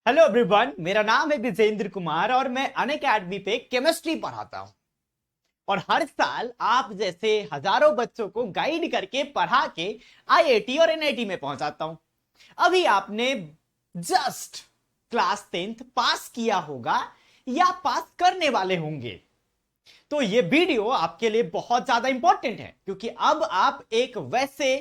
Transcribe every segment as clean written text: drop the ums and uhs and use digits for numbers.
Hello everyone, मेरा नाम है विजेंद्र कुमार और मैं अनअकैडमी पे केमिस्ट्री पढ़ाता हूं। और हर साल आप जैसे हजारों बच्चों को गाइड करके पढ़ा के आईआईटी और एनआईटी में पहुंचाता हूं। अभी आपने जस्ट क्लास 10th पास किया होगा या पास करने वाले होंगे, तो ये वीडियो आपके लिए बहुत ज्यादा इंपॉर्टेंट है क्योंकि अब आप एक वैसे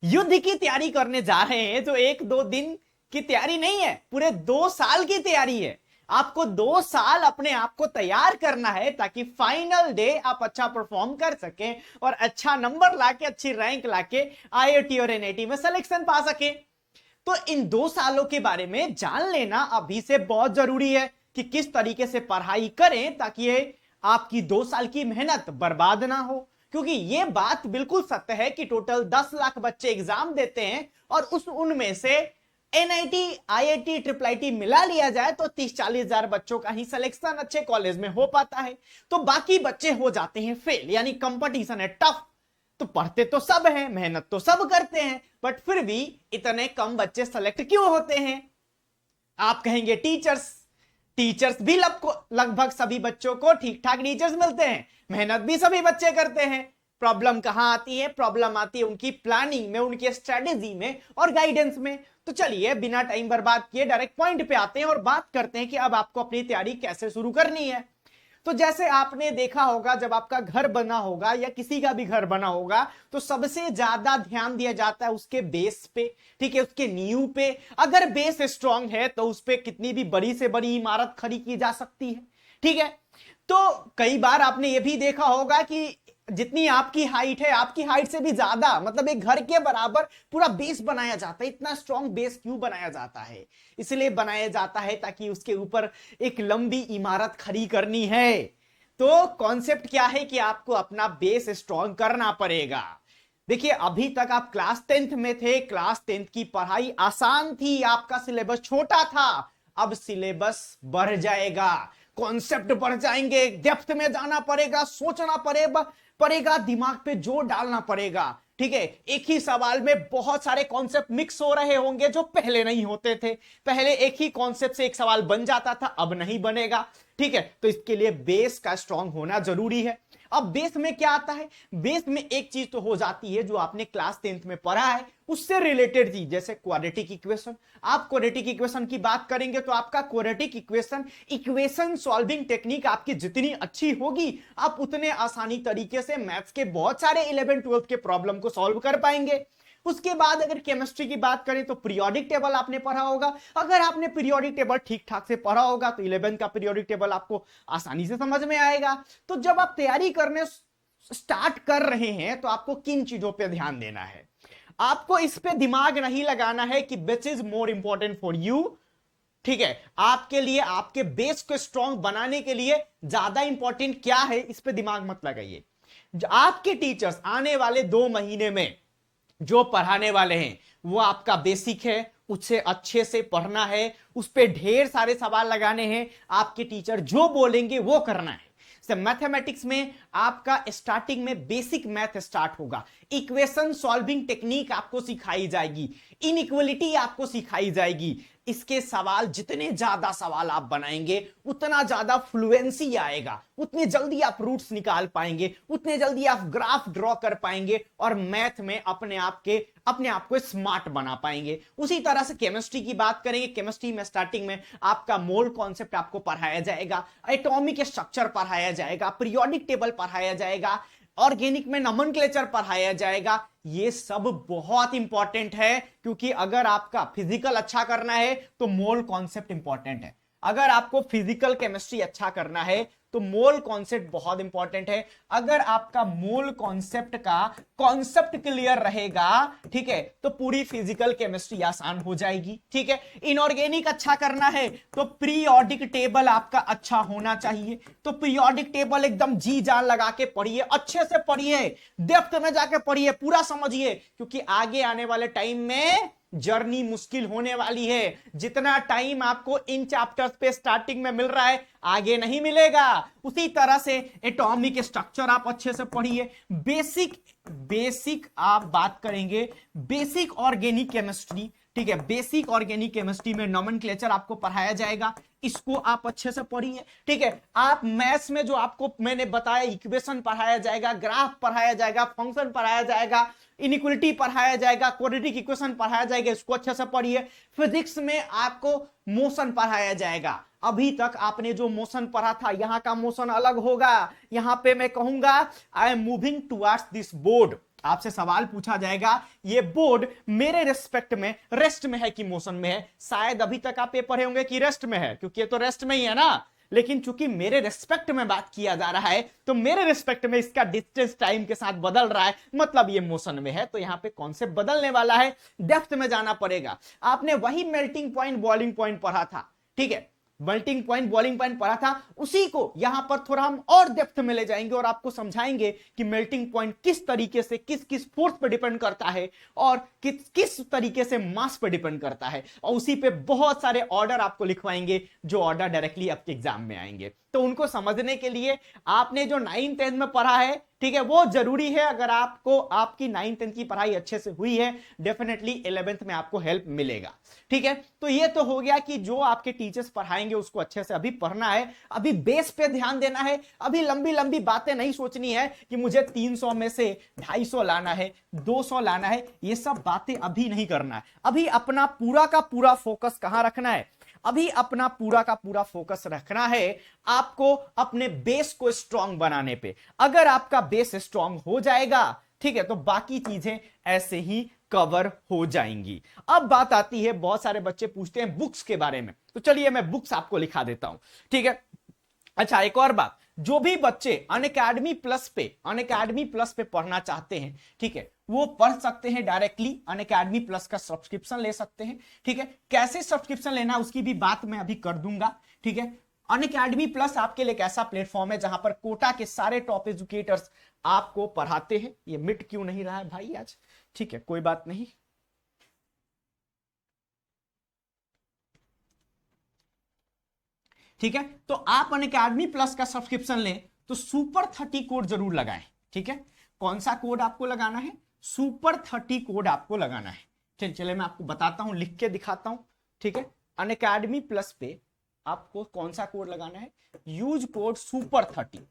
युद्ध की तैयारी करने जा रहे हैं जो एक दो दिन की तैयारी नहीं है, पूरे 2 साल की तैयारी है। आपको 2 साल अपने आप को तैयार करना है ताकि फाइनल डे आप अच्छा परफॉर्म कर सकें और अच्छा नंबर लाके अच्छी रैंक लाके आईआईटी और एनआईटी में सिलेक्शन पा सके। तो इन 2 सालों के बारे में जान लेना अभी से बहुत जरूरी है कि किस तरीके से पढ़ाई करें ताकि ये आपकी 2 साल की मेहनत बर्बाद ना हो। क्योंकि ये बात बिल्कुल सत्य है कि टोटल 10 लाख बच्चे एग्जाम देते हैं और उनमें से एनआईटी आईआईटी ट्रिपल आईटी मिला लिया जाए तो 30-40 हजार बच्चों का ही सिलेक्शन अच्छे कॉलेज में हो पाता है। तो बाकी बच्चे हो जाते हैं फेल, यानी कंपटीशन है टफ। तो पढ़ते तो सब हैं, मेहनत तो सब करते हैं, बट फिर भी इतने कम बच्चे सेलेक्ट क्यों होते हैं? आप कहेंगे टीचर्स टीचर्स भी लगभग सभी बच्चों को ठीक ठाक टीचर्स मिलते हैं, मेहनत भी सभी बच्चे करते हैं। प्रॉब्लम कहां आती है? प्रॉब्लम आती है उनकी प्लानिंग में, उनकी स्ट्रेटेजी में और गाइडेंस में। तो चलिए बिना टाइम बर्बाद किए डायरेक्ट पॉइंट पे आते हैं और बात करते हैं कि अब आपको अपनी तैयारी कैसे शुरू करनी है। तो जैसे आपने देखा होगा, जब आपका घर बना होगा या किसी का भी घर बना होगा तो सबसे ज्यादा ध्यान दिया जाता है उसके बेस पे, ठीक है, उसके नींव पे। अगर बेस स्ट्रांग है तो उस पे कितनी भी बड़ी से बड़ी इमारत खड़ी की जा सकती है, ठीक है। तो कई बार आपने ये भी देखा होगा कि जितनी आपकी हाइट है, आपकी हाइट से भी ज्यादा, मतलब एक घर के बराबर पूरा बेस बनाया जाता है। इतना स्ट्रांग बेस क्यों बनाया जाता है? इसलिए बनाया जाता है ताकि उसके ऊपर एक लंबी इमारत खड़ी करनी है। तो कॉन्सेप्ट क्या है कि आपको अपना बेस स्ट्रांग करना पड़ेगा। देखिए, अभी तक आप क्लास 10th में थे, क्लास 10th की पढ़ाई आसान थी, आपका सिलेबस छोटा था। अब सिलेबस बढ़ जाएगा, कॉन्सेप्ट बढ़ जाएंगे, डेप्थ में जाना पड़ेगा, सोचना पड़ेगा, दिमाग पे जोर डालना पड़ेगा, ठीक है। एक ही सवाल में बहुत सारे कॉन्सेप्ट मिक्स हो रहे होंगे जो पहले नहीं होते थे। पहले एक ही कॉन्सेप्ट से एक सवाल बन जाता था, अब नहीं बनेगा, ठीक है। तो इसके लिए बेस का स्ट्रांग होना जरूरी है। अब बेस में क्या आता है? बेस में एक चीज तो हो जाती है जो आपने क्लास 10th में पढ़ा है, उससे रिलेटेड चीज, जैसे क्वाड्रेटिक इक्वेशन। आप क्वाड्रेटिक इक्वेशन की बात करेंगे तो आपका क्वाड्रेटिक इक्वेशन सॉल्विंग टेक्निक आपकी जितनी अच्छी होगी, आप उतने आसानी तरीके से मैथ्स के बहुत सारे 11th-12th के प्रॉब्लम को सॉल्व कर पाएंगे। उसके बाद अगर केमिस्ट्री की बात करें तो पीरियोडिक टेबल आपने पढ़ा होगा। अगर आपने पीरियोडिक टेबल ठीक ठाक से पढ़ा होगा तो 11th का पीरियोडिक टेबल आपको आसानी से समझ में आएगा। तो जब आप तैयारी करने स्टार्ट कर रहे हैं तो आपको किन चीजों पर ध्यान देना है? आपको इस पे दिमाग नहीं लगाना है कि which is more important for you, ठीक है। आपके लिए, आपके बेस को स्ट्रांग बनाने के लिए ज्यादा इंपॉर्टेंट क्या है, इस पे दिमाग मत लगाइए। आपके टीचर्स आने वाले 2 महीने में जो पढ़ाने वाले हैं वो आपका बेसिक है, उससे अच्छे से पढ़ना है, उस पर ढेर सारे सवाल लगाने हैं, आपके टीचर जो बोलेंगे वो करना है। मैथमेटिक्स में आपका स्टार्टिंग में बेसिक मैथ स्टार्ट होगा, इक्वेशन सॉल्विंग टेक्निक आपको सिखाई जाएगी, इनइक्वालिटी आपको सिखाई जाएगी। इसके सवाल, जितने ज्यादा सवाल आप बनाएंगे उतना ज्यादा फ्लुएंसी आएगा, उतनी जल्दी आप रूट्स निकाल पाएंगे, उतने जल्दी आप ग्राफ ड्रॉ कर पाएंगे और मैथ में अपने आप को स्मार्ट बना पाएंगे। उसी तरह से केमिस्ट्री की बात करेंगे, केमिस्ट्री में स्टार्टिंग में आपका मोल कॉन्सेप्ट आपको पढ़ाया जाएगा, एटॉमिक स्ट्रक्चर पढ़ाया जाएगा, पीरियोडिक टेबल पढ़ाया जाएगा, ऑर्गेनिक में नोमेनक्लेचर पढ़ाया जाएगा। ये सब बहुत इंपॉर्टेंट है क्योंकि अगर आपका फिजिकल अच्छा करना है तो मोल कॉन्सेप्ट इंपॉर्टेंट है। अगर आपको फिजिकल केमिस्ट्री अच्छा करना है तो मोल कॉन्सेप्ट बहुत इंपॉर्टेंट है। अगर आपका मोल कॉन्सेप्ट का कॉन्सेप्ट क्लियर रहेगा, ठीक है, तो पूरी फिजिकल केमिस्ट्री आसान हो जाएगी, ठीक है। इनऑर्गेनिक अच्छा करना है तो पीरियोडिक टेबल आपका अच्छा होना चाहिए। तो पीरियोडिक टेबल एकदम जी जान लगा के पढ़िए, अच्छे से पढ़िए, डेप्थ में जाके पढ़िए, पूरा समझिए, क्योंकि आगे आने वाले टाइम में जर्नी मुश्किल होने वाली है। जितना टाइम आपको इन चैप्टर्स पे स्टार्टिंग में मिल रहा है आगे नहीं मिलेगा। उसी तरह से एटॉमिक स्ट्रक्चर आप अच्छे से पढ़िए, बेसिक आप बात करेंगे बेसिक ऑर्गेनिक केमिस्ट्री, ठीक है, बेसिक ऑर्गेनिक केमिस्ट्री में नोमेनक्लेचर आपको पढ़ाया जाएगा, इसको आप अच्छे से पढ़िए। ठीक है, आप मैथ्स में जो आपको मैंने बताया इक्वेशन पढ़ाया जाएगा, ग्राफ पढ़ाया जाएगा, फंक्शन पढ़ाया जाएगा, इनइक्वालिटी पढ़ाया जाएगा, क्वाड्रेटिक इक्वेशन पढ़ाया जाएगा, इसको अच्छे से पढ़िए। फिजिक्स में आपको मोशन पढ़ाया जाएगा। अभी तक आपने जो मोशन पढ़ा था, यहां का मोशन अलग होगा। यहां पे मैं कहूंगा I am moving towards this board, आपसे सवाल पूछा जाएगा ये बोर्ड मेरे रेस्पेक्ट में रेस्ट में है कि मोशन में है। शायद अभी तक आप ये पढ़े होंगे कि रेस्ट में है, क्योंकि ये तो रेस्ट में ही है ना, लेकिन चूंकि मेरे रेस्पेक्ट में बात किया जा रहा है तो मेरे रेस्पेक्ट में इसका डिस्टेंस टाइम के साथ बदल रहा है, मतलब ये मोशन में है। तो यहां पे कॉन्सेप्ट बदलने वाला है, डेप्थ में जाना पड़ेगा। आपने वही मेल्टिंग पॉइंट बॉइलिंग पॉइंट पढ़ा था, ठीक है, मेल्टिंग पॉइंट बॉइलिंग पॉइंट पढ़ा था, उसी को यहां पर थोड़ा हम और डेप्थ में ले जाएंगे और आपको समझाएंगे कि मेल्टिंग पॉइंट किस तरीके से किस किस फोर्स पर डिपेंड करता है और किस किस तरीके से मास पर डिपेंड करता है, और उसी पे बहुत सारे ऑर्डर आपको लिखवाएंगे जो ऑर्डर डायरेक्टली आपके एग्जाम में आएंगे। तो उनको समझने के लिए आपने जो 9th 10th में पढ़ा है, ठीक है, वो जरूरी है। अगर आपको आपकी 9th 10th की पढ़ाई अच्छे से हुई है, डेफिनेटली 11th में आपको हेल्प मिलेगा। ठीक है, तो ये तो हो गया कि जो आपके टीचर्स पढ़ाएंगे उसको अच्छे से अभी पढ़ना है, अभी बेस पे ध्यान देना है। अभी लंबी लंबी बातें नहीं सोचनी है कि मुझे 300 में से 250 लाना है, 200 लाना है, ये सब बातें अभी नहीं करना है। अभी अपना पूरा का पूरा फोकस कहां रखना है? अभी अपना पूरा का पूरा फोकस रखना है आपको अपने बेस को स्ट्रांग बनाने पे। अगर आपका बेस स्ट्रांग हो जाएगा, ठीक है, तो बाकी चीजें ऐसे ही कवर हो जाएंगी। अब बात आती है, बहुत सारे बच्चे पूछते हैं बुक्स के बारे में, तो चलिए मैं बुक्स आपको लिखा देता हूं। ठीक है, अच्छा एक और बात, जो भी बच्चे अनअकैडमी प्लस पे पढ़ना चाहते हैं, ठीक है, वो पढ़ सकते हैं डायरेक्टली, अनअकैडमी प्लस का सब्सक्रिप्शन ले सकते हैं। ठीक है, कैसे सब्सक्रिप्शन लेना उसकी भी बात मैं अभी कर दूंगा। ठीक है, अनअकैडमी प्लस आपके लिए एक ऐसा प्लेटफॉर्म है जहां पर कोटा के सारे टॉप एजुकेटर्स आपको पढ़ाते हैं। ये मिट क्यों नहीं रहा है भाई आज? ठीक है, कोई बात नहीं। ठीक है, तो आप अनअकैडमी प्लस का सब्सक्रिप्शन लें तो सुपर 30 कोड जरूर लगाएं। ठीक है, कौन सा कोड आपको लगाना है? सुपर 30 कोड आपको लगाना है। चलिए मैं आपको बताता हूं, लिख के दिखाता हूं। ठीक है, अनअकैडमी प्लस पे आपको कौन सा कोड लगाना है? Use code super 30।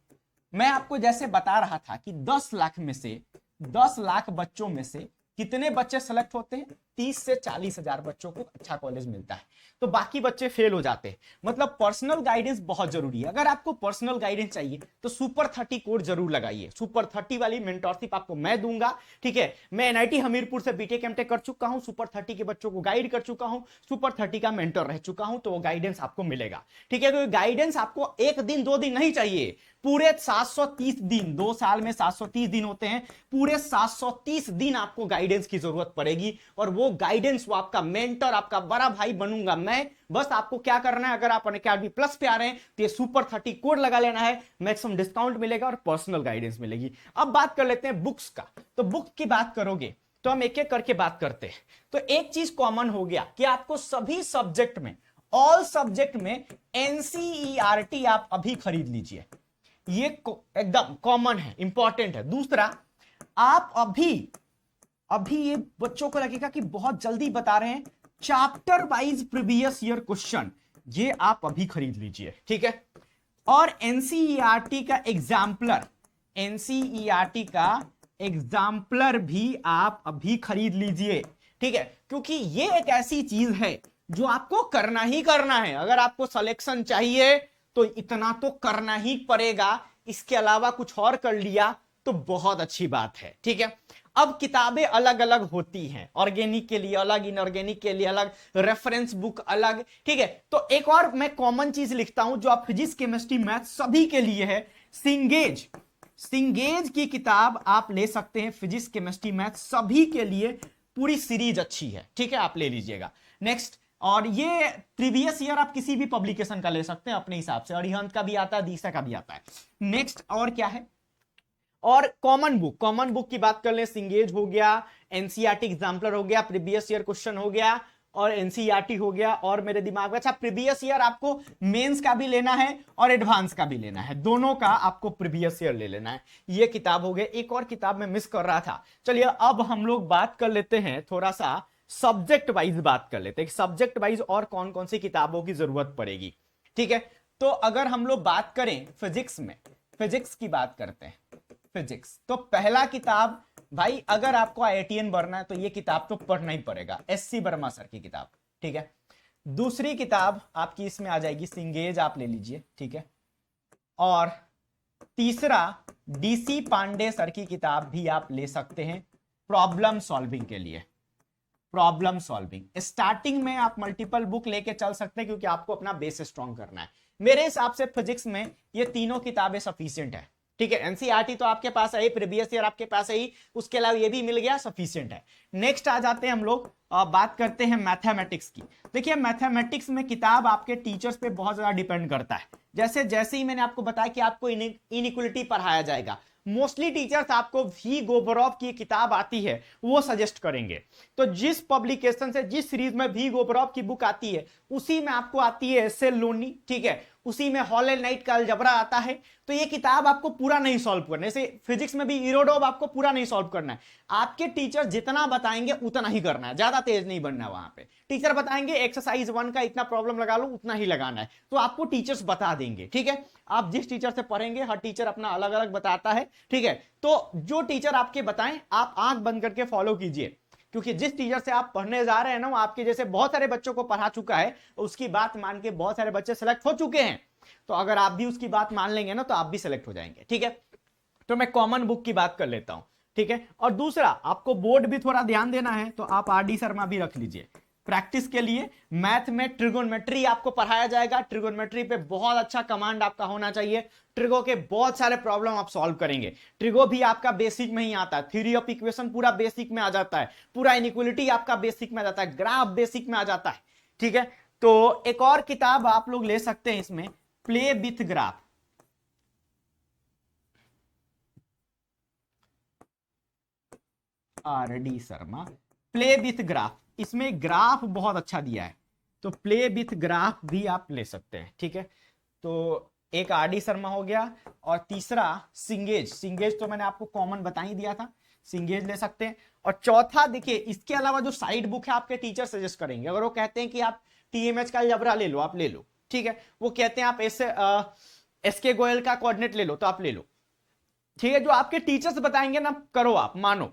मैं आपको जैसे बता रहा था कि 10 लाख में से 10 लाख बच्चों में से कितने बच्चे सेलेक्ट होते हैं? 30 से 40 हजार बच्चों को अच्छा कॉलेज मिलता है, तो बाकी बच्चे फेल हो जाते हैं। मतलब पर्सनल गाइडेंस बहुत जरूरी है। अगर आपको पर्सनल गाइडेंस चाहिए तो सुपर 30 कोड जरूर लगाइए। सुपर 30 वाली मेंटरशिप आपको मैं दूंगा। ठीक है, मैं एनआईटी हमीरपुर से बीटेक एमटेक कर चुका हूं, सुपर 30 के बच्चों को गाइड कर चुका हूं, सुपर 30 का मेंटर रह चुका हूं, तो वो गाइडेंस आपको मिलेगा। ठीक है, तो गाइडेंस आपको एक दिन 2 दिन नहीं चाहिए, पूरे 730 दिन, 2 साल में 730 दिन होते हैं, पूरे 730 दिन आपको गाइडेंस की जरूरत पड़ेगी। और वो गाइडेंस, वो आपका मेंटर, आपका बड़ा भाई बनूंगा मैं। बस आपको क्या करना है, अगर आप अनअकैडमी प्लस पे आ रहे हैं तो ये सुपर 30 कोड लगा लेना है, मैक्सिमम डिस्काउंट मिलेगा और पर्सनल गाइडेंस मिलेगी। अब बात कर लेते हैं बुक्स का। तो बुक की बात करोगे तो हम एक एक करके बात करते हैं। तो एक चीज कॉमन हो गया कि आपको सभी सब्जेक्ट में, ऑल सब्जेक्ट में एनसीईआरटी आप अभी खरीद लीजिए, ये एकदम कॉमन है, इंपॉर्टेंट है। दूसरा, आप अभी ये बच्चों को लगेगा कि बहुत जल्दी बता रहे हैं, chapter wise previous year question, ये आप अभी खरीद लीजिए। ठीक है, और एनसीईआरटी का एग्जाम्पलर भी आप अभी खरीद लीजिए। ठीक है, क्योंकि ये एक ऐसी चीज है जो आपको करना ही करना है। अगर आपको सिलेक्शन चाहिए तो इतना तो करना ही पड़ेगा, इसके अलावा कुछ और कर लिया तो बहुत अच्छी बात है। ठीक है, अब किताबें अलग अलग होती हैं, ऑर्गेनिक के लिए अलग, इनऑर्गेनिक के लिए अलग, रेफरेंस बुक अलग। ठीक है, तो एक और मैं कॉमन चीज लिखता हूं जो आप फिजिक्स केमिस्ट्री मैथ सभी के लिए है, सिंगेज की किताब आप ले सकते हैं। फिजिक्स केमिस्ट्री मैथ सभी के लिए पूरी सीरीज अच्छी है। ठीक है, आप ले लीजिएगा। नेक्स्ट, और ये प्रीवियस ईयर आप किसी भी पब्लिकेशन का ले सकते हैं अपने हिसाब से, अरिहंत का भी आता है, दिशा का भी आता है। नेक्स्ट, और क्या है? और कॉमन बुक की बात कर ले, सिंगेज हो गया, एनसीईआरटी एग्जाम्पलर हो गया, प्रीवियस ईयर क्वेश्चन हो गया, और एनसीईआरटी हो गया। और मेरे दिमाग में, अच्छा, प्रीवियस ईयर आपको मेंस का भी लेना है और एडवांस का भी लेना है, दोनों का आपको प्रीवियस ईयर ले लेना है। ये किताब हो गया। एक और किताब मैं मिस कर रहा था, चलिए अब हम लोग बात कर लेते हैं थोड़ा सा सब्जेक्ट वाइज बात कर लेते हैं, सब्जेक्ट वाइज और कौन कौन सी किताबों की जरूरत पड़ेगी। ठीक है, तो अगर हम लोग बात करें फिजिक्स में, फिजिक्स की बात करते हैं, फिजिक्स तो पहला किताब भाई अगर आपको IITian बनना है तो ये किताब तो पढ़ना ही पड़ेगा, SC वर्मा सर की किताब। ठीक है, दूसरी किताब आपकी इसमें आ जाएगी सिंगेज, आप ले लीजिए। ठीक है, और तीसरा DC पांडे सर की किताब भी आप ले सकते हैं प्रॉब्लम सॉल्विंग के लिए, प्रॉब्लम सॉल्विंग। स्टार्टिंग में आप मल्टीपल बुक लेके चल सकते हैं क्योंकि आपको अपना बेस स्ट्रॉन्ग करना है। मेरे हिसाब से फिजिक्स में ये तीनों किताबें सफिशिएंट है। ठीक है, एनसीईआरटी तो आपके पास है, प्रीवियस ईयर आपके पास है ही, उसके अलावा ये भी मिल गया, सफिशिएंट है। नेक्स्ट आ जाते हैं हम लोग, बात करते हैं मैथमेटिक्स की। देखिए मैथमेटिक्स में किताब आपके टीचर्स पे बहुत ज्यादा डिपेंड करता है। जैसे जैसे ही मैंने आपको बताया कि आपको इनइक्वलिटी पढ़ाया जाएगा, मोस्टली टीचर्स आपको वी गोबरोव की किताब आती है वो सजेस्ट करेंगे। तो जिस पब्लिकेशन से, जिस सीरीज में वी गोबरोव की बुक आती है उसी में आपको आती है एस एल लोनी। ठीक है, उसी में हॉल एंड नाइट का अलजबरा आता है। तो ये किताब आपको पूरा नहीं सॉल्व करना है, जैसे फिजिक्स में भी इरोडोव आपको पूरा नहीं सॉल्व करना है। आपके टीचर जितना बताएंगे उतना ही करना है, ज्यादा तेज नहीं बनना है। वहां पे टीचर बताएंगे एक्सरसाइज 1 का इतना प्रॉब्लम लगा लो, उतना ही लगाना है, तो आपको टीचर्स बता देंगे। ठीक है, आप जिस टीचर से पढ़ेंगे, हर टीचर अपना अलग अलग बताता है। ठीक है, तो जो टीचर आपके बताएं आप आंख बंद करके फॉलो कीजिए, क्योंकि जिस टीचर से आप पढ़ने जा रहे हैं ना वो आपके जैसे बहुत सारे बच्चों को पढ़ा चुका है, उसकी बात मान के बहुत सारे बच्चे सेलेक्ट हो चुके हैं। तो अगर आप भी उसकी बात मान लेंगे ना तो आप भी सेलेक्ट हो जाएंगे। ठीक है, तो मैं कॉमन बुक की बात कर लेता हूं। ठीक है, और दूसरा आपको बोर्ड भी थोड़ा ध्यान देना है, तो आप RD शर्मा भी रख लीजिए प्रैक्टिस के लिए। मैथ में ट्रिगोनोमेट्री आपको पढ़ाया जाएगा, ट्रिगोनोमेट्री पे बहुत अच्छा कमांड आपका होना चाहिए। ट्रिगो के बहुत सारे प्रॉब्लम आप सॉल्व करेंगे। ट्रिगो भी आपका बेसिक में ही आता है, थ्योरी ऑफ इक्वेशन पूरा बेसिक में आ जाता है, पूरा इनइक्वालिटी आपका बेसिक में आ जाता है, ग्राफ बेसिक में आ जाता है। ठीक है, तो एक और किताब आप लोग ले सकते हैं इसमें, play with graph. RD Sharma play with graph, इसमें ग्राफ बहुत अच्छा दिया है, तो प्ले विथ ग्राफ भी आप ले सकते हैं। ठीक है, तो एक RD शर्मा हो गया, और तीसरा सिंगेज, सिंगेज तो मैंने आपको कॉमन बता ही दिया था, सिंगेज ले सकते हैं। और चौथा देखिए, इसके अलावा जो साइड बुक है आपके टीचर सजेस्ट करेंगे, अगर वो कहते हैं कि आप TMH का अलजेब्रा ले लो, आप ले लो। ठीक है, वो कहते हैं आप SK गोयल का कोऑर्डिनेट ले लो, तो आप ले लो। ठीक है, जो आपके टीचर्स बताएंगे ना करो, आप मानो।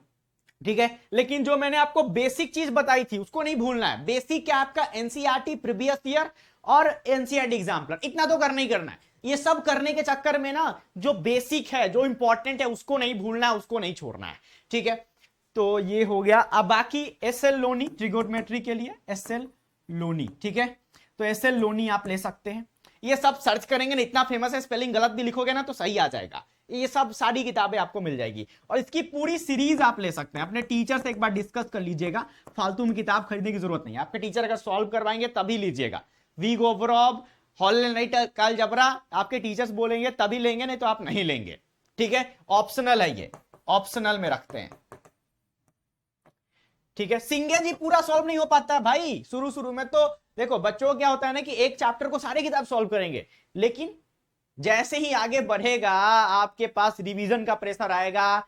ठीक है, लेकिन जो मैंने आपको बेसिक चीज बताई थी उसको नहीं भूलना है। बेसिक क्या आपका एनसीईआरटी प्रीवियस ईयर और एनसीईआरटी एग्जाम्पलर, इतना तो करना ही करना है। ये सब करने के चक्कर में ना जो बेसिक है, जो इंपॉर्टेंट है, उसको नहीं भूलना है, उसको नहीं छोड़ना है। ठीक है, तो ये हो गया। अब बाकी SL लोनी ट्रिगोनोमेट्री के लिए, SL लोनी। ठीक है, तो SL लोनी आप ले सकते हैं। ये सब सर्च करेंगे ना, इतना फेमस है, स्पेलिंग गलत भी लिखोगे ना तो सही आ जाएगा। ये सब सारी किताबें आपको मिल जाएगी, और इसकी पूरी सीरीज आप ले सकते हैं। अपने टीचर से एक बार डिस्कस कर लीजिएगा, फालतू में किताब खरीदने की जरूरत नहीं है। आपके टीचर अगर सॉल्व करवाएंगे तभी लीजिएगा। वी गोबरोव, हॉल एंड नाइट का अलजेब्रा आपके टीचर्स बोलेंगे तभी लेंगे, नहीं तो आप नहीं लेंगे। ठीक है, ऑप्शनल है, ये ऑप्शनल में रखते हैं। ठीक है, सिंगेज ही पूरा सॉल्व नहीं हो पाता भाई शुरू शुरू में। तो देखो बच्चों को क्या होता है ना कि एक चैप्टर को सारे किताब सॉल्व करेंगे, लेकिन जैसे ही आगे बढ़ेगा आपके पास रिवीजन का प्रेशर आएगा,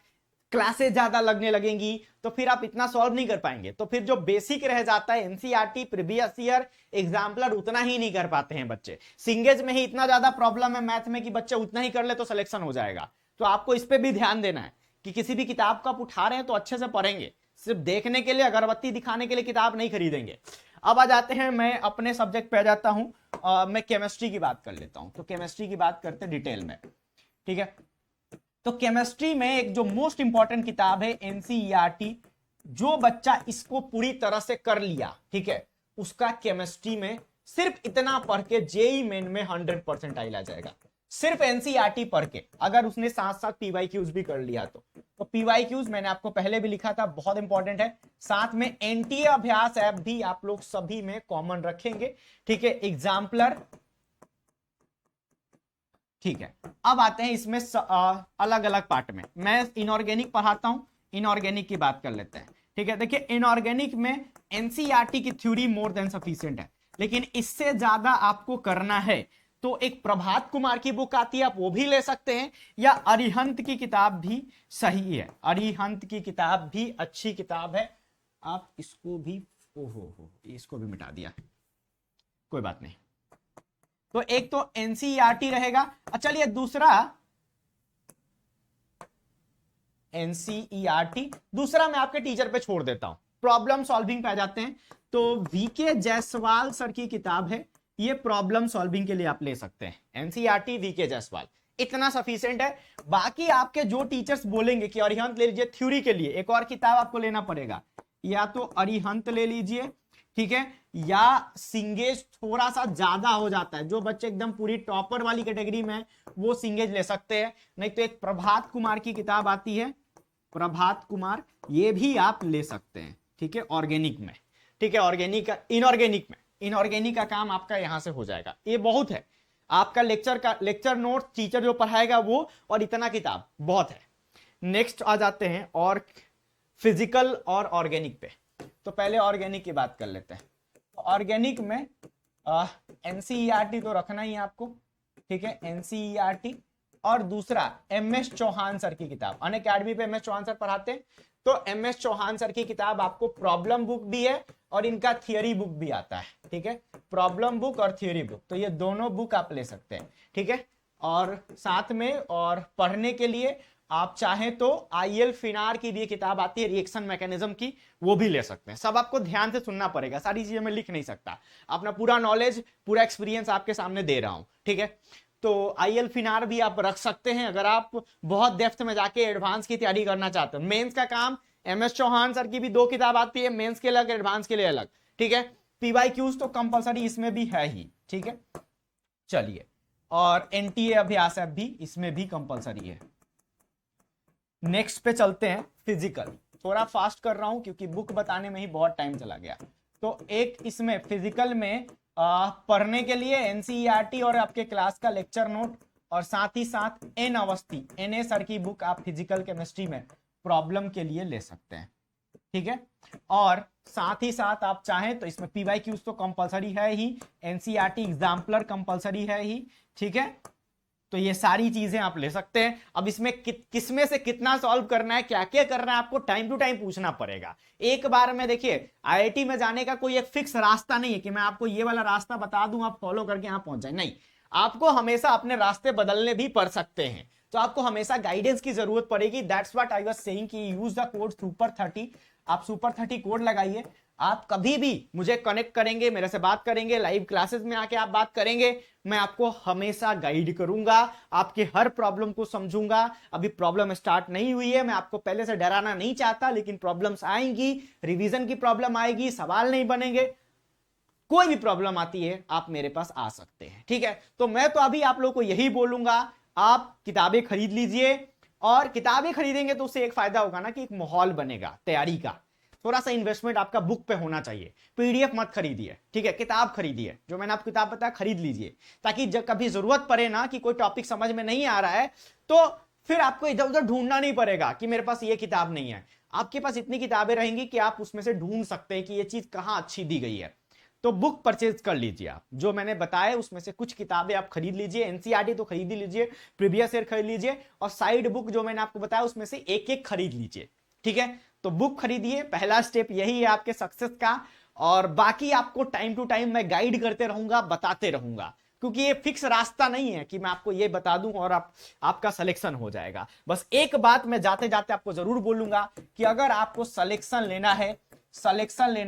क्लासेस ज्यादा लगने लगेंगी, तो फिर आप इतना सॉल्व नहीं कर पाएंगे। तो फिर जो बेसिक रह जाता है एनसीईआरटी प्रीवियस ईयर एग्जाम्पलर, उतना ही नहीं कर पाते हैं बच्चे। सिंगेज में ही इतना ज्यादा प्रॉब्लम है मैथ में कि बच्चे उतना ही कर ले तो सिलेक्शन हो जाएगा। तो आपको इस पे भी ध्यान देना है कि किसी भी किताब को आप उठा रहे हैं तो अच्छे से पढ़ेंगे, सिर्फ देखने के लिए, अगरबत्ती दिखाने के लिए किताब नहीं खरीदेंगे। अब आ जाते हैं, मैं अपने सब्जेक्ट पे आ जाता हूं, मैं केमिस्ट्री की बात कर लेता हूं। तो केमिस्ट्री की बात करते हैं डिटेल में। ठीक है, तो केमिस्ट्री में एक जो मोस्ट इंपॉर्टेंट किताब है एनसीईआरटी, जो बच्चा इसको पूरी तरह से कर लिया, ठीक है, उसका केमिस्ट्री में सिर्फ इतना पढ़ के जेईई मेन में 100% आ जाएगा, सिर्फ एनसीईआरटी पढ़ के। अगर उसने साथ साथ पीवाईक्यूज भी कर लिया तो पीवाईक्यूज मैंने आपको पहले भी लिखा था, बहुत इंपॉर्टेंट है। साथ में एनटीए अभ्यास ऐप भी आप लोग सभी में कॉमन रखेंगे। ठीक है, एग्जाम्पलर। ठीक है, अब आते हैं इसमें अलग अलग पार्ट में। मैं इनऑर्गेनिक पढ़ाता हूं, इनऑर्गेनिक की बात कर लेते हैं। ठीक है, देखिए इनऑर्गेनिक में एनसीईआरटी की थ्योरी मोर देन सफिशिएंट है, लेकिन इससे ज्यादा आपको करना है तो एक प्रभात कुमार की बुक आती है, आप वो भी ले सकते हैं, या अरिहंत की किताब भी सही है। अरिहंत की किताब भी अच्छी किताब है, आप इसको भी ओहो हो, इसको भी मिटा दिया, कोई बात नहीं। तो एक तो एनसीईआरटी रहेगा। चलिए दूसरा एनसीईआरटी, दूसरा मैं आपके टीचर पे छोड़ देता हूं, प्रॉब्लम सॉल्विंग पे आ जाते हैं। तो वीके जायसवाल सर की किताब है, ये प्रॉब्लम सॉल्विंग के लिए आप ले सकते हैं, एनसीईआरटी वीके जायसवाल, इतना सफिशिएंट है। बाकी आपके जो टीचर्स बोलेंगे कि अरिहंत ले लीजिए थ्योरी के लिए, एक और किताब आपको लेना पड़ेगा, या तो अरिहंत ले लीजिए, ठीक है, या सिंगेज थोड़ा सा ज्यादा हो जाता है, जो बच्चे एकदम पूरी टॉपर वाली कैटेगरी में है वो सिंगेज ले सकते हैं, नहीं तो एक प्रभात कुमार की किताब आती है, प्रभात कुमार, ये भी आप ले सकते हैं, ठीक है, ऑर्गेनिक में, ठीक है, ऑर्गेनिक इनऑर्गेनिक में, इनऑर्गेनिक का काम आपका यहां से हो जाएगा। ये बहुत है आपका लेक्चर नोट टीचर जो पढ़ाएगा वो, और इतना किताब बहुत है। नेक्स्ट आ जाते हैं और फिजिकल और ऑर्गेनिक पे। तो पहले ऑर्गेनिक की बात कर लेते हैं। तो ऑर्गेनिक में एनसीईआरटी तो रखना ही है आपको, ठीक है, एनसीईआरटी, और दूसरा एमएस चौहान सर की किताब, अनअकैडमी पे एमएस चौहान सर पढ़ाते हैं, तो एमएस चौहान सर की किताब आपको प्रॉब्लम बुक भी है और इनका थियरी बुक भी आता है, ठीक है, प्रॉब्लम बुक और थियरी बुक, तो ये दोनों बुक आप ले सकते हैं, ठीक है। और साथ में और पढ़ने के लिए आप चाहें तो आईएल फिनार की भी किताब आती है रिएक्शन मैकेनिज्म की, वो भी ले सकते हैं। सब आपको ध्यान से सुनना पड़ेगा, सारी चीजें मैं लिख नहीं सकता, अपना पूरा नॉलेज पूरा एक्सपीरियंस आपके सामने दे रहा हूं, ठीक है। तो आईएल फिनार भी आप रख सकते हैं अगर आप बहुत डेप्थ में जाके एडवांस की तैयारी करना चाहते हो। मेंस का काम एमएस चौहान सर की भी 2 किताब आती है, मेंस के अलग एडवांस के लिए अलग, ठीक है। पीवाईक्यूज तो कंपलसरी इसमें भी है ही, ठीक है। चलिए, और एनटीए अभ्यास ऐप भी इसमें भी कंपलसरी है। नेक्स्ट पे चलते हैं, फिजिकल, थोड़ा फास्ट कर रहा हूं क्योंकि बुक बताने में ही बहुत टाइम चला गया। तो एक इसमें फिजिकल में पढ़ने के लिए एनसीईआरटी और आपके क्लास का लेक्चर नोट, और साथ ही साथ एन अवस्थी, एनए सर की बुक आप फिजिकल केमिस्ट्री में प्रॉब्लम के लिए ले सकते हैं, ठीक है। और साथ ही साथ आप चाहें तो इसमें पीवाईक्यूज तो कंपलसरी है ही, एनसीईआरटी एग्जाम्पलर कंपलसरी है ही, ठीक है। तो ये सारी चीजें आप ले सकते हैं। अब इसमें किसमें से कितना सॉल्व करना है, क्या क्या करना है, आपको टाइम टू टाइम पूछना पड़ेगा। एक बार में देखिए, आईआईटी में जाने का कोई एक फिक्स रास्ता नहीं है कि मैं आपको ये वाला रास्ता बता दूं आप फॉलो करके यहां पहुंच जाए, नहीं, आपको हमेशा अपने रास्ते बदलने भी पड़ सकते हैं, तो आपको हमेशा गाइडेंस की जरूरत पड़ेगी। That's what I was saying कि यूज द कोड सुपर30, आप सुपर30 कोड लगाइए, आप कभी भी मुझे कनेक्ट करेंगे, मेरे से बात करेंगे, लाइव क्लासेस में आके आप बात करेंगे, मैं आपको हमेशा गाइड करूंगा, आपके हर प्रॉब्लम को समझूंगा। अभी प्रॉब्लम स्टार्ट नहीं हुई है, मैं आपको पहले से डराना नहीं चाहता, लेकिन प्रॉब्लम्स आएंगी, रिवीजन की प्रॉब्लम आएगी, सवाल नहीं बनेंगे, कोई भी प्रॉब्लम आती है आप मेरे पास आ सकते हैं, ठीक है। तो मैं तो अभी आप लोगों को यही बोलूंगा, आप किताबें खरीद लीजिए, और किताबें खरीदेंगे तो उससे एक फायदा होगा ना कि एक माहौल बनेगा तैयारी का, थोड़ा सा इन्वेस्टमेंट आपका बुक पे होना चाहिए। पीडीएफ मत खरीदिए, ठीक है, किताब खरीदिए, जो मैंने आपको किताब बताया खरीद लीजिए, ताकि जब कभी जरूरत पड़े ना कि कोई टॉपिक समझ में नहीं आ रहा है, तो फिर आपको इधर उधर ढूंढना नहीं पड़ेगा कि मेरे पास ये किताब नहीं है। आपके पास इतनी किताबें रहेंगी कि आप उसमें से ढूंढ सकते हैं कि ये चीज कहां अच्छी दी गई है। तो बुक परचेज कर लीजिए, आप जो मैंने बताया उसमें से कुछ किताबें आप खरीद लीजिए, एनसीईआरटी तो खरीद ही लीजिए, प्रीवियस ईयर खरीद लीजिए, और साइड बुक जो मैंने आपको बताया उसमें से एक एक खरीद लीजिए, ठीक है। तो बुक खरीदिए, पहला स्टेप यही है आपके सक्सेस का, और बाकी आपको टाइम टू टाइम मैं गाइड करते रहूंगा, बताते रहूंगा, क्योंकि ये फिक्स रास्ता नहीं है कि मैं आपको ये बता दूं और आपका सिलेक्शन हो जाएगा। बस एक बात मैं जाते जाते आपको जरूर बोलूंगा कि अगर आपको सिलेक्शन लेना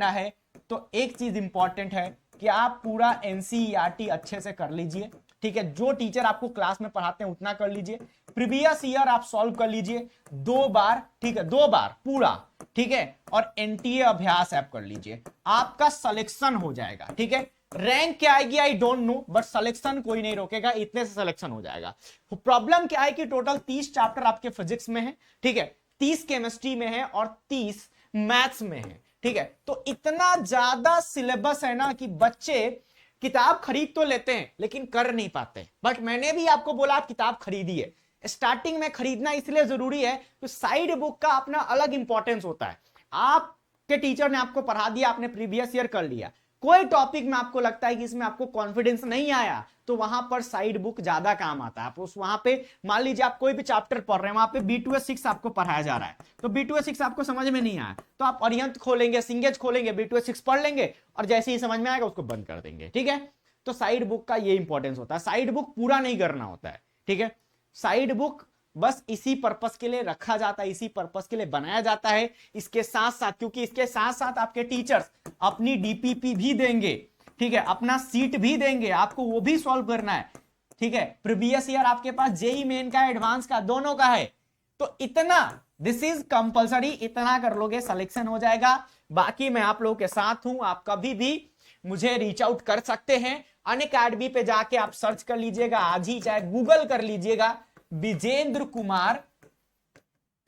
है तो एक चीज इंपॉर्टेंट है कि आप पूरा एनसीईआरटी अच्छे से कर लीजिए, ठीक है, जो टीचर आपको क्लास में पढ़ाते हैं उतना कर लीजिए, प्रीवियस ईयर आप सॉल्व कर लीजिए 2 बार, ठीक है, 2 बार पूरा, ठीक है, और एनटीए अभ्यास ऐप कर लीजिए, आपका सिलेक्शन हो जाएगा, ठीक है। रैंक क्या आएगी I don't know, but selection कोई नहीं रोकेगा, इतने से सिलेक्शन हो जाएगा। प्रॉब्लम क्या है कि टोटल 30 चैप्टर आपके फिजिक्स में है, ठीक है, 30 केमिस्ट्री में है और 30 मैथ्स में है, ठीक है। तो इतना ज्यादा सिलेबस है ना कि बच्चे किताब खरीद तो लेते हैं लेकिन कर नहीं पाते। बट मैंने भी आपको बोला आप किताब खरीदिए, स्टार्टिंग में खरीदना इसलिए जरूरी है तो साइड बुक का अपना अलग इंपॉर्टेंस होता है। आपके टीचर ने आपको पढ़ा दिया, आपने प्रीवियस ईयर कर लिया, कोई टॉपिक में आपको लगता है कि इसमें आपको कॉन्फिडेंस नहीं आया, तो वहां पर साइड बुक ज्यादा काम आता है। आप उस वहां पे मान लीजिए आप कोई भी चैप्टर पढ़ रहे हैं, वहां पे B2S6 आपको पढ़ाया जा रहा है, तो B2S6 आपको समझ में नहीं आया तो आप अरिहंत खोलेंगे, सिंगेज खोलेंगे, B2S6 पढ़ लेंगे और जैसे ही समझ में आएगा उसको बंद कर देंगे। ठीक है, तो साइड बुक का ये इंपॉर्टेंस होता है, साइड बुक पूरा नहीं करना होता है। ठीक है, साइड बुक बस इसी पर्पस के लिए रखा जाता है, इसी पर्पस के लिए बनाया जाता है। इसके साथ साथ, क्योंकि इसके साथ साथ आपके टीचर्स अपनी डीपीपी भी देंगे, ठीक है, अपना सीट भी देंगे, आपको वो भी सॉल्व करना है। ठीक है, प्रीवियस ईयर आपके पास जेई मेन का, एडवांस का, दोनों का है, तो इतना दिस इज कंपलसरी, इतना कर लोगे सिलेक्शन हो जाएगा। बाकी मैं आप लोगों के साथ हूं, आप कभी भी मुझे रीच आउट कर सकते हैं। अनअकैडमी पे जाके आप सर्च कर लीजिएगा आज ही, चाहे गूगल कर लीजिएगा विजेंद्र कुमार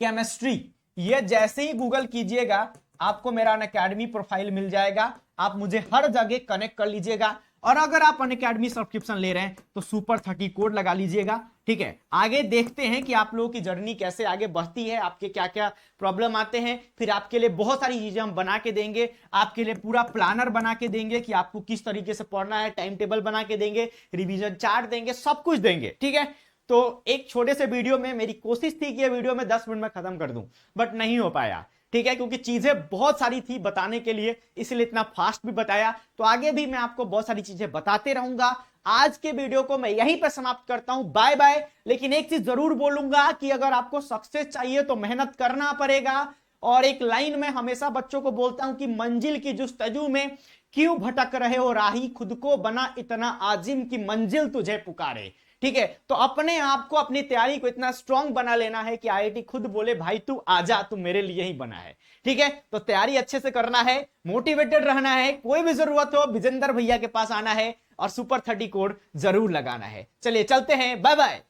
केमिस्ट्री, ये जैसे ही गूगल कीजिएगा आपको मेरा अनअकैडमी प्रोफाइल मिल जाएगा, आप मुझे हर जगह कनेक्ट कर लीजिएगा। और अगर आप अनअकैडमी सब्सक्रिप्शन ले रहे हैं तो सुपर 30 कोड लगा लीजिएगा। ठीक है, आगे देखते हैं कि आप लोगों की जर्नी कैसे आगे बढ़ती है, आपके क्या क्या प्रॉब्लम आते हैं, फिर आपके लिए बहुत सारी चीजें हम बना के देंगे, आपके लिए पूरा प्लानर बना के देंगे कि आपको किस तरीके से पढ़ना है, टाइम टेबल बना के देंगे, रिवीजन चार्ट देंगे, सब कुछ देंगे। ठीक है, तो एक छोटे से वीडियो में मेरी कोशिश थी कि ये वीडियो में 10 मिनट में खत्म कर दूं, बट नहीं हो पाया। ठीक है, क्योंकि चीजें बहुत सारी थी बताने के लिए, इसलिए इतना फास्ट भी बताया। तो आगे भी मैं आपको बहुत सारी चीजें बताते रहूंगा। आज के वीडियो को मैं यहीं पर समाप्त करता हूं, बाय बाय। लेकिन एक चीज जरूर बोलूंगा कि अगर आपको सक्सेस चाहिए तो मेहनत करना पड़ेगा। और एक लाइन में हमेशा बच्चों को बोलता हूं कि मंजिल की जुस्तजू में क्यों भटक रहे हो राही, खुद को बना इतना आजिम की मंजिल तुझे पुकारे। ठीक है, तो अपने आप को, अपनी तैयारी को इतना स्ट्रांग बना लेना है कि आईआईटी खुद बोले भाई तू आजा, तू मेरे लिए ही बना है। ठीक है, तो तैयारी अच्छे से करना है, मोटिवेटेड रहना है, कोई भी जरूरत हो विजेंद्र भैया के पास आना है और सुपर 30 कोड जरूर लगाना है। चलिए चलते हैं, बाय बाय।